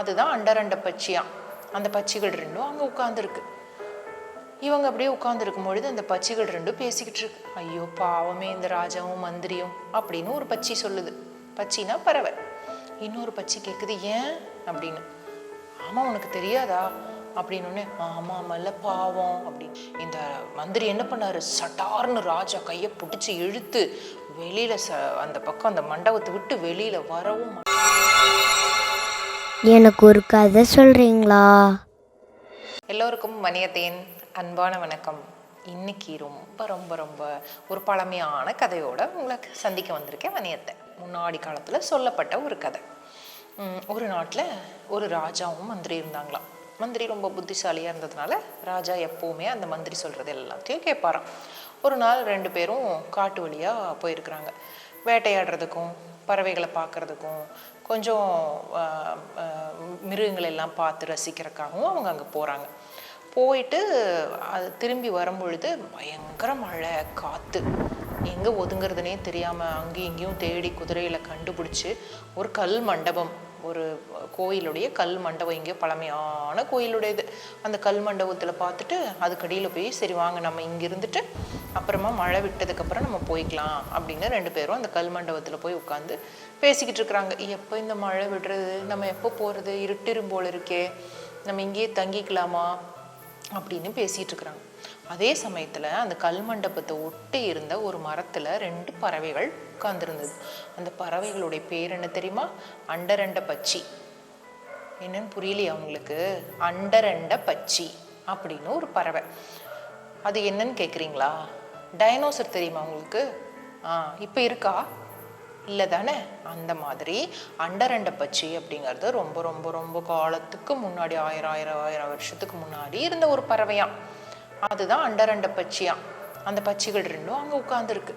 அதுதான் அண்டரண்ட பட்சியாம். அந்த பட்சிகள் ரெண்டும் அங்கே உட்காந்துருக்கு. இவங்க அப்படியே உட்காந்துருக்கும் பொழுது அந்த பட்சிகள் ரெண்டும் பேசிக்கிட்டு இருக்கு. ஐயோ பாவமே இந்த ராஜாவும் மந்திரியும் அப்படின்னு ஒரு பட்சி சொல்லுது. பட்சினா பறவை. இன்னொரு பட்சி கேட்குது, ஏன் அப்படின்னு. ஆமா உனக்கு தெரியாதா அப்படின்னு. ஆமா மல்ல பாவம் அப்படின்னு. இந்த மந்திரி என்ன பண்ணாரு, சட்டார்னு ராஜா கையை பிடிச்சி இழுத்து வெளியில அந்த பக்கம் அந்த மண்டபத்தை விட்டு வெளியில வரவும். எனக்கு ஒரு கதை சொல்றீங்களா? எல்லோருக்கும் மணியத்தேன் அன்பான வணக்கம். இன்னைக்கு ரொம்ப ரொம்ப ரொம்ப ஒரு பழமையான கதையோட உங்களுக்கு சந்திக்க வந்திருக்கேன். மணியத்தை முன்னாடி காலத்தில் சொல்லப்பட்ட ஒரு கதை. ஒரு நாட்டில் ஒரு ராஜாவும் மந்திரி இருந்தாங்களாம். மந்திரி ரொம்ப புத்திசாலியாக இருந்ததுனால ராஜா எப்போவுமே அந்த மந்திரி சொல்கிறது எல்லாத்தையும் கேட்பாராம். ஒரு நாள் 2 பேரும் காட்டு வழியாக போயிருக்கிறாங்க. வேட்டையாடுறதுக்கும் பறவைகளை பார்க்குறதுக்கும் கொஞ்சம் மிருகங்கள் எல்லாம் பார்த்து ரசிக்கிறதுக்காகவும் அவங்க அங்கே போகிறாங்க. போயிட்டு அது திரும்பி வரும்பொழுது பயங்கர மழை, காற்று, எங்கே ஒதுங்கிறதுனே தெரியாமல் அங்கேயும் இங்கேயும் தேடி குதிரையில் கண்டுபிடிச்சி ஒரு கல் மண்டபம், ஒரு கோயிலுடைய கல் மண்டபம், இங்கே பழமையான கோயிலுடையது. அந்த கல் மண்டபத்தில் பார்த்துட்டு அதுக்கடியில் போய் சரி வாங்க நம்ம இங்கே இருந்துட்டு அப்புறமா மழை விட்டதுக்கப்புறம் நம்ம போய்க்கலாம் அப்படின்னு 2 பேரும் அந்த கல் மண்டபத்தில் போய் உட்காந்து பேசிக்கிட்டு இருக்கிறாங்க. எப்போ இந்த மழை விடுறது, நம்ம எப்போ போகிறது, இருட்டிரும் போல் இருக்கே, நம்ம இங்கேயே தங்கிக்கலாமா அப்படின்னு பேசிகிட்டு இருக்கிறாங்க. அதே சமயத்தில் அந்த கல் மண்டபத்தை ஒட்டி இருந்த ஒரு மரத்தில் 2 பறவைகள் உட்கார்ந்துருந்தது. அந்த பறவைகளுடைய பேர் என்ன தெரியுமா? அண்டரண்ட பட்சி. என்னன்னு புரியலையா அவங்களுக்கு? அண்டரண்ட பட்சி அப்படின்னு ஒரு பறவை. அது என்னன்னு கேட்குறீங்களா? டைனோசர் தெரியுமா உங்களுக்கு? இப்போ இருக்கா? இல்லை தானே? அந்த மாதிரி அண்டரண்ட பட்சி அப்படிங்கிறது ரொம்ப ரொம்ப ரொம்ப காலத்துக்கு முன்னாடி, ஆயிரம் வருஷத்துக்கு முன்னாடி இருந்த ஒரு பறவையாம். அதுதான் அண்டரண்ட பட்சியாம். அந்த பட்சிகள் ரெண்டும் அங்கே உட்காந்துருக்கு.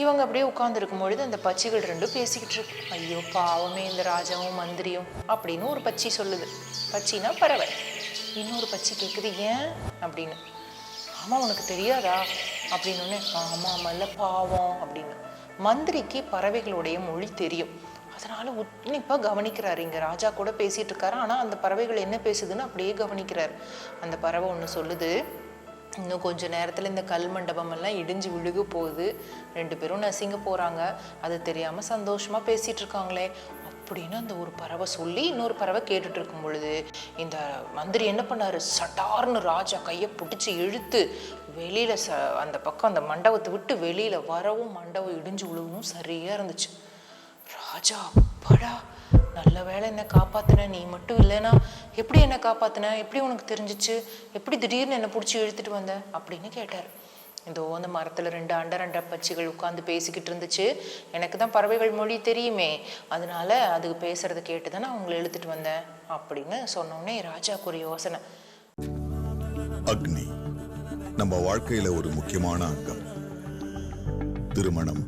இவங்க அப்படியே உட்காந்துருக்கும் பொழுது அந்த பட்சிகள் ரெண்டும் பேசிக்கிட்டு இருக்கு. ஐயோ பாவமே இந்த ராஜாவும் மந்திரியும் அப்படின்னு ஒரு பட்சி சொல்லுது. பட்சினா பறவை. இன்னொரு பட்சி கேட்குது, ஏன் அப்படின்னு. ஆமா உனக்கு தெரியாதா அப்படின்னு. ஆமா மல்ல பாவம் அப்படின்னு. மந்திரிக்கு பறவைகளுடைய மொழி தெரியும். அதனால உன்னிப்பா கவனிக்கிறாரு. இங்க ராஜா கூட பேசிட்டு இருக்காரு, ஆனா அந்த பறவைகள் என்ன பேசுதுன்னு அப்படியே கவனிக்கிறாரு. அந்த பறவை ஒண்ணு சொல்லுது, இன்னும் கொஞ்ச நேரத்துல இந்த கல் மண்டபம் எல்லாம் இடிஞ்சு விழுக போகுது, 2 பேரும் நசிங்க போறாங்க, அது தெரியாம சந்தோஷமா பேசிட்டு இருக்காங்களே அப்படின்னு அந்த ஒரு பறவை சொல்லி இன்னொரு பறவை கேட்டுட்டு இருக்கும் பொழுது இந்த மந்திரி என்ன பண்ணாரு, சட்டார்னு ராஜா கையை பிடிச்சி இழுத்து வெளியில அந்த பக்கம் அந்த மண்டபத்தை விட்டு வெளியில வரவும் மண்டபம் இடிஞ்சு விழுவும் சரியா இருந்துச்சு. ராஜா அப்பாடா நல்ல வேலை என்ன காப்பாத்தின, நீ மட்டும் இல்லைன்னா எப்படி என்ன காப்பாத்தின, எப்படி உனக்கு தெரிஞ்சிச்சு, எப்படி திடீர்னு என்னை பிடிச்சி இழுத்துட்டு வந்த அப்படின்னு கேட்டாரு. இதோ அந்த மரத்துல 2 அண்டரண்ட பட்சிகள் உட்காந்து பேசிக்கிட்டு இருந்துச்சு. எனக்கு தான் பறவைகள் மொழி தெரியுமே, அதனால அதுக்கு பேசுறதை கேட்டுதானே அவங்களை இழுத்துட்டு வந்தேன் அப்படின்னு சொன்னோடனே ராஜாக்கு ஒரு யோசனை. அக்னி நம்ம வாழ்க்கையில ஒரு முக்கியமான அங்கம். திருமணம்,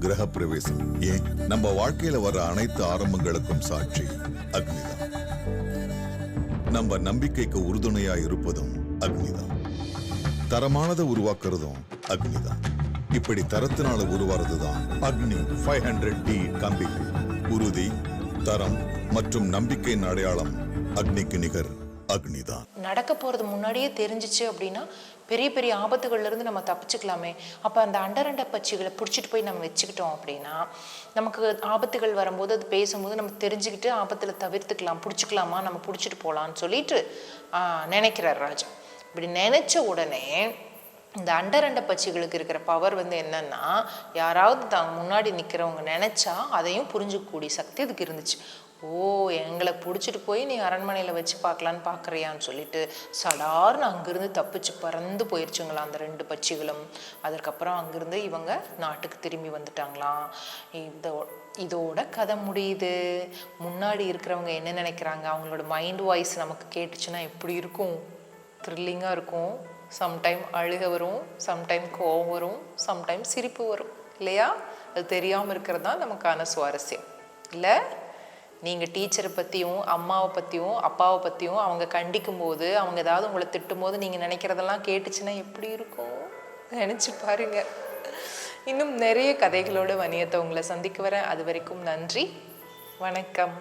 கிரகப்பிரவேசம், ஏன் நம்ம வாழ்க்கையில வர அனைத்து ஆரம்பங்களுக்கும் சாட்சி அக்னிதான். நம்ம நம்பிக்கைக்கு உறுதுணையா இருப்பதும் அக்னிதான். தரமானதை உருவாக்குறதும் அக்னிதான். இப்படி தரத்தினால உருவாறதுதான் அக்னி 500D கம்பிகள். உறுதி, தரம் மற்றும் நம்பிக்கையின் அடையாளம் அக்னிக்கு நிகர் அக்னிதான். நடக்க போறது முன்னாடியே தெரிஞ்சிச்சு அப்படின்னா பெரிய பெரிய ஆபத்துகள்ல இருந்து நம்ம தப்பிச்சுக்கலாமே. அப்ப அந்த அண்டரண்ட பட்சிகளை பிடிச்சிட்டு போய் நம்ம வச்சுக்கிட்டோம் அப்படின்னா நமக்கு ஆபத்துகள் வரும்போது அது பேசும்போது நம்ம தெரிஞ்சுக்கிட்டு ஆபத்துல தவிர்த்துக்கலாம், பிடிச்சிக்கலாமா, நம்ம பிடிச்சிட்டு போகலான்னு சொல்லிட்டு நினைக்கிறார் ராஜா. இப்படி நினைச்ச உடனே இந்த அண்டரண்ட பட்சிகளுக்கு இருக்கிற பவர் என்னன்னா, யாராவது தாங்க முன்னாடி நிற்கிறவங்க நினைச்சா அதையும் புரிஞ்சுக்கக்கூடிய சக்தி அதுக்கு இருந்துச்சு. ஓ எங்களை பிடிச்சிட்டு போய் நீ அரண்மனையில் வச்சு பார்க்கலான்னு பார்க்குறியான்னு சொல்லிட்டு சடார்னு அங்கிருந்து தப்பிச்சு பறந்து போயிடுச்சுங்களாம் அந்த 2 பட்சிகளும். அதற்கப்புறம் அங்கிருந்து இவங்க நாட்டுக்கு திரும்பி வந்துட்டாங்களாம். இதோட கதை முடியுது. முன்னாடி இருக்கிறவங்க என்ன நினைக்கிறாங்க, அவங்களோட மைண்ட் வாய்ஸ் நமக்கு கேட்டுச்சுன்னா எப்படி இருக்கும்? த்ரில்லிங்காக இருக்கும். சம்டைம் அழுக வரும், சம்டைம் கோவம் வரும், சம்டைம் சிரிப்பு வரும் இல்லையா? அது தெரியாமல் இருக்கிறது தான் நமக்கான சுவாரஸ்யம் இல்லை? நீங்கள் டீச்சரை பற்றியும் அம்மாவை பற்றியும் அப்பாவை பற்றியும் அவங்க கண்டிக்கும் போது, அவங்க ஏதாவது உங்களை திட்டும் போது நீங்கள் நினைக்கிறதெல்லாம் கேட்டுச்சுன்னா எப்படி இருக்கும்? நினச்சி பாருங்க. இன்னும் நிறைய கதைகளோட வணியத்தை உங்களை சந்திக்க வரேன். அது வரைக்கும் நன்றி, வணக்கம்.